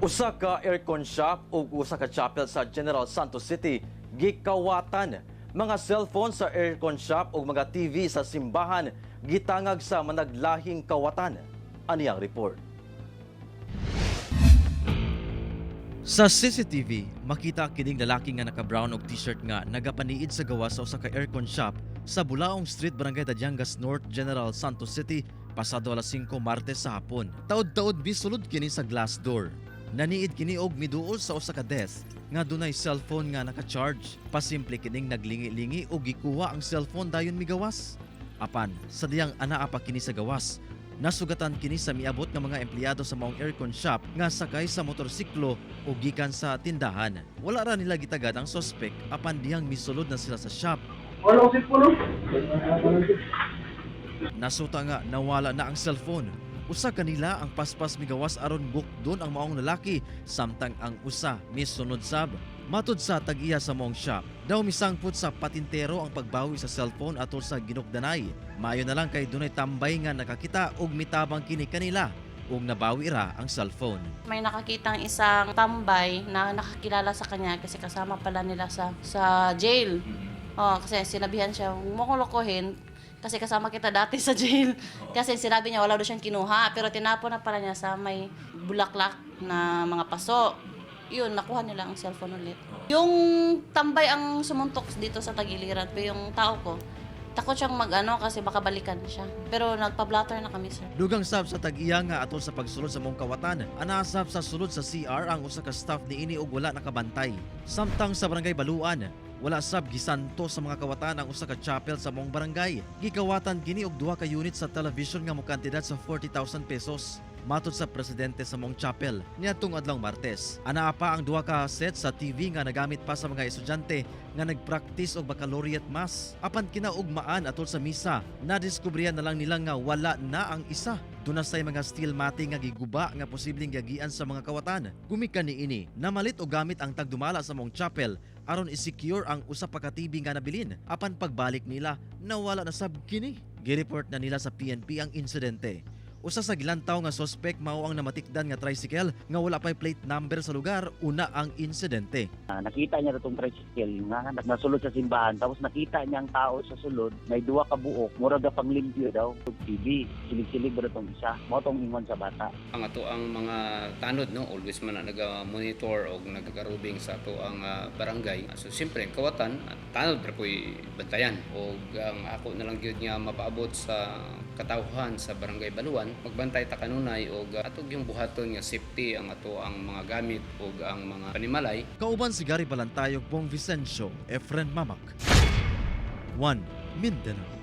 Usa ka aircon shop ug usa ka chapel sa General Santos City gikawatan. Mga cellphone sa aircon shop ug mga TV sa simbahan gitangag sa managlahing kawatan. Ani ang report. Sa CCTV, makita kining lalaki nga naka-brown og t-shirt nga nagapaniid sa gawas sa usa ka aircon shop sa Bulaong Street, Barangay Tadyangas North, General Santos City, pasado alas 5 Martes sa hapon. Taod-taod bisulod kini sa glass door. Naniid kini og miduol sa usa ka desk nga dunay cellphone nga naka-charge. Pasimple kining naglingi-lingi og gikuha ang cellphone dayon migawas. Apan sa diyang anaa pa kini sa gawas, nasugatan kini sa miabot nga mga empleyado sa maong aircon shop nga sakay sa motorsiklo o gikan sa tindahan. Wala ra nila gitagad ang suspect apan diyang misulod na sila sa shop. Nasuta nga nawala na ang cellphone. Usa kanila ang paspas migawas aron bukdon ang maong lalaki samtang ang usa misunod sab. Matud sa tag-iya sa maong shop, daw misangput sa patintero ang pagbawi sa cellphone atol sa ginukdanay. Maayo na lang kay dunay tambay nga nakakita og mitabang kini kanila ug nabawi ra ang cellphone. May nakakitang isang tambay na nakakilala sa kanya kasi kasama pala nila sa jail. Kasi sinabihan siya, huwag mo kong lokohin kasi kasama kita dati sa jail. Kasi sinabi niya wala daw siyang kinuha pero tinapon na pala niya sa may bulaklak na mga paso. Yun, nakuha nila ang cellphone ulit. Yung tambay ang sumuntok dito sa tagiliran pero yung tao ko, takot siyang kasi baka balikan siya. Pero nagpa-blatter na kami, sir. Dugang sab sa tag-iya nga atol sa pagsulod sa mong kawatan, anasab sa sulod sa CR ang usa ka staff niini og wala nakabantay. Samtang sa barangay Baluan, wala sab gisanto sa mga kawatan ang usa ka chapel sa mong barangay. Gikawatan kini og 2 ka unit sa television nga mokantidad sa 40,000 pesos. Matod sa presidente sa mong chapel niadtong adlawng Martes, anaa pa ang 2 ka set sa TV nga nagamit pa sa mga estudyante nga nagpractice og baccalaureate mass. Apan kinaugmaan atol sa misa, nadiskubrihan na lang nila nga wala na ang isa. Dunasay mga steel matting nga giguba nga posibleng gagian sa mga kawatan. Gumikan niini, namalit og gamit ang tagdumala sa mong chapel aron i-secure ang usa pa ka TV nga nabilin. Apan pagbalik nila, nawala na sab kini. Gireport na nila sa PNP ang insidente. Usa sa gilantaw nga suspect mao ang namatikdan nga tricycle nga wala pay plate number sa lugar una ang insidente. Nakita niya itong tricycle nga nasulod sa simbahan tapos nakita niya ang tao sa sulod may 2 ka buok mura ga panglimpyo daw TV silig-silig ba itong isa mo tong ingon sa bata. Ang ato ang mga tanod no always man na naga-monitor og nagakarubing sa ato ang barangay. So siyempre kawatan tanod ra koy bantayan og ang ako na lang gyud nga mapaabot sa katawhan sa barangay Baluan magbantay ta kanunay og atog yung buhaton nga safety ang ato ang mga gamit ug ang mga panimalay. Kauban si Gary Balantayog, Bong Vicencio, Efren Mamak. 1 Mindanao.